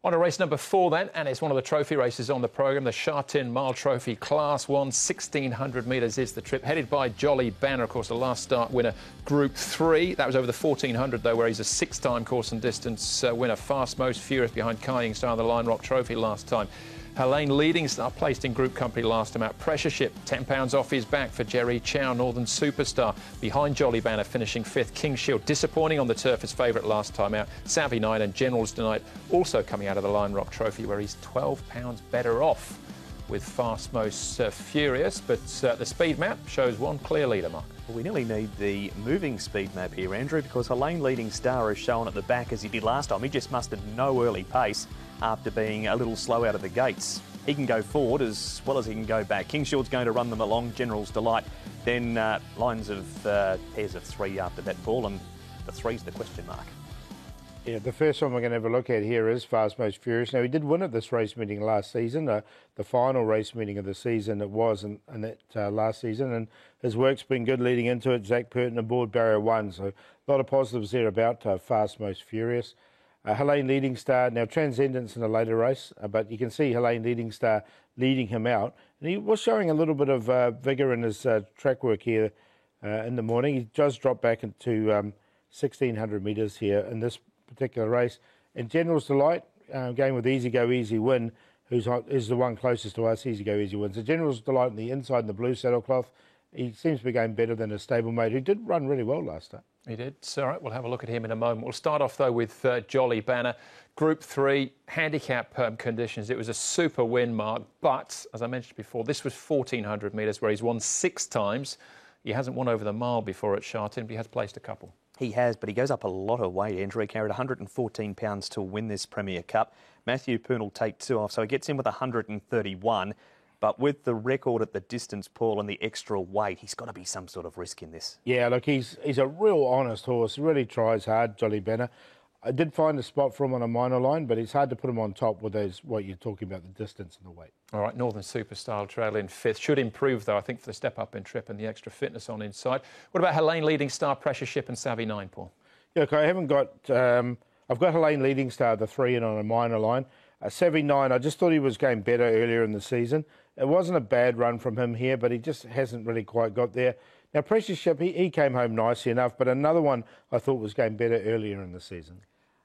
On to race number 4 then, and it's one of the trophy races on the programme, the Sha Tin Mile Trophy Class 1, 1,600 metres is the trip, headed by Jolly Banner, of course, the last start winner, Group 3. That was over the 1,400 though, where he's a 6-time course and distance winner. Fast Most Furious behind Kaying Star, the Lion Rock Trophy last time. Helene Leading Star placed in group company last time out. Pressure Ship, £10 off his back for Jerry Chow. Northern Superstar behind Jolly Banner, finishing 5th. King Shield disappointing on the turf as favourite last time out. Savvy 9 and General's Delight also coming out of the Lion Rock Trophy, where he's £12 better off with Fast Most Furious. But the speed map shows one clear leader, Mark. Well, we nearly need the moving speed map here, Andrew, because Helene Leading Star is shown at the back as he did last time. He just mustered no early pace after being a little slow out of the gates. He can go forward as well as he can go back. King Shield's going to run them along, General's Delight. Then lines of pairs of 3 after that, Paul, and the 3's the question mark. Yeah, the first one we're going to have a look at here is Fast Most Furious. Now, he did win at this race meeting last season, the final race meeting of the season it was in that last season, and his work's been good leading into it. Zach Purton aboard Barrier 1, so a lot of positives there about Fast Most Furious. Helene Leading Star, now Transcendence in a later race, but you can see Helene Leading Star leading him out. And he was showing a little bit of vigour in his track work here in the morning. He does drop back into 1,600 metres here in this particular race. And General's Delight, going with Easy Go Easy Win, is the one closest to us. Easy Go Easy Win. So General's Delight on the inside in the blue saddlecloth. He seems to be going better than his stablemate, who did run really well last time. He did. So, all right, we'll have a look at him in a moment. We'll start off, though, with Jolly Banner. Group 3, handicap conditions. It was a super win, Mark. But, as I mentioned before, this was 1,400 metres, where he's won 6 times. He hasn't won over the mile before at Sha Tin, but he has placed a couple. He has, but he goes up a lot of weight, Andrew. He carried 114 pounds to win this Premier Cup. Matthew Poon will take 2 off, so he gets in with 131. But with the record at the distance, Paul, and the extra weight, he's got to be some sort of risk in this. Yeah, look, he's a real honest horse. He really tries hard, Jolly Banner. I did find a spot for him on a minor line, but it's hard to put him on top with those, what you're talking about, the distance and the weight. All right, Northern Superstar trail in 5th. Should improve, though, I think, for the step up in trip and the extra fitness on inside. What about Helene Leading Star, Pressure Ship and Savvy 9, Paul? Yeah, look, I haven't got... I've got Helene Leading Star, the 3 in on a minor line. Savvy 9, I just thought he was going better earlier in the season. It wasn't a bad run from him here, but he just hasn't really quite got there. Now, Precious Ship, he came home nicely enough, but another one I thought was going better earlier in the season.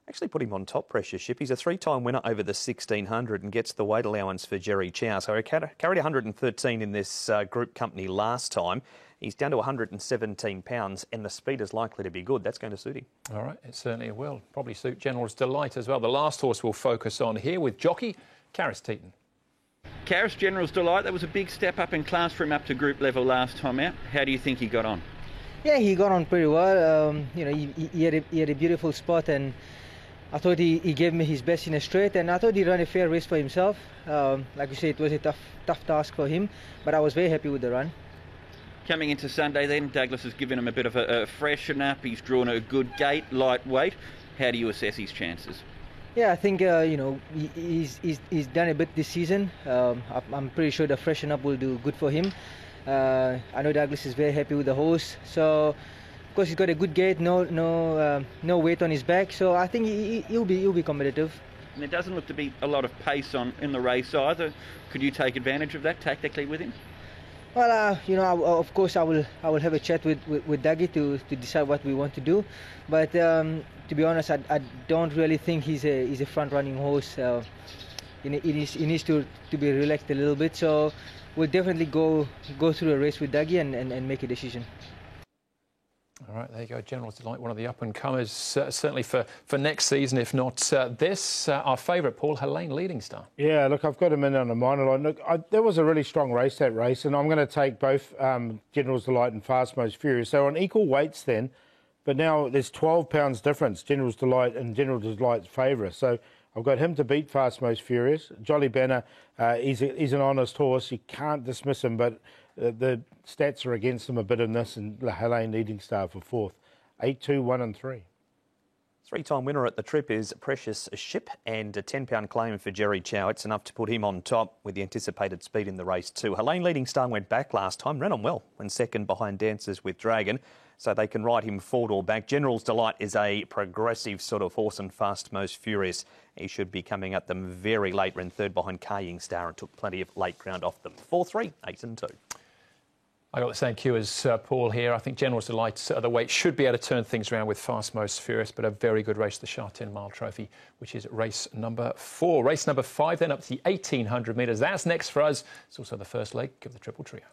Actually put him on top, Precious Ship. He's a 3-time winner over the 1,600 and gets the weight allowance for Jerry Chow. So he carried 113 in this group company last time. He's down to 117 pounds, and the speed is likely to be good. That's going to suit him. All right, it certainly will. Probably suit General's Delight as well. The last horse we'll focus on here with jockey Karis Teeton. Karis, General's Delight, that was a big step up in class for him up to group level last time out. How do you think he got on? Yeah, he got on pretty well. You know, he had a beautiful spot, and I thought he gave me his best in a straight, and I thought he ran a fair race for himself. Like you said, it was a tough task for him, but I was very happy with the run. Coming into Sunday then, Douglas has given him a bit of a freshen up. He's drawn a good gate, lightweight. How do you assess his chances? Yeah, I think you know, he's done a bit this season. I'm pretty sure the freshen up will do good for him. I know Douglas is very happy with the horse, so of course he's got a good gait, no weight on his back, so I think he'll be competitive. And there doesn't look to be a lot of pace in the race either. Could you take advantage of that tactically with him? Well, you know, of course I will have a chat with Dougie to decide what we want to do, but to be honest, I don't really think he's a front running horse. He needs to be relaxed a little bit, so we'll definitely go through a race with Dougie and make a decision. All right, there you go. General's Delight, one of the up-and-comers, certainly for next season, if not this. Our favourite, Paul, Helene Leading Star. Yeah, look, I've got him in on a minor line. Look, there was a really strong race, that race, and I'm going to take both General's Delight and Fast Most Furious. So on equal weights then, but now there's 12 pounds difference, General's Delight and General's Delight's favourite. So I've got him to beat Fast Most Furious. Jolly Banner, he's an honest horse. You can't dismiss him, but the stats are against him a bit in this, and Helene Leading Star for 4th. 8, 2, 1 and 3. Three-time winner at the trip is Precious Ship, and a £10 claim for Jerry Chow. It's enough to put him on top with the anticipated speed in the race too. Helene Leading Star went back last time, ran on well when second behind Dancers with Dragon, so they can ride him forward or back. General's Delight is a progressive sort of horse and fast, most furious. He should be coming at them very late, ran third behind Kaying Star and took plenty of late ground off them. 4-3, 8 and 2. I got the same cue as Paul here. I think General's Delight, the weight, should be able to turn things around with Fast Most Furious, but a very good race, the Sha Tin Mile Trophy, which is race number 4. Race number 5, then up to the 1,800 metres. That's next for us. It's also the first leg of the Triple Trio.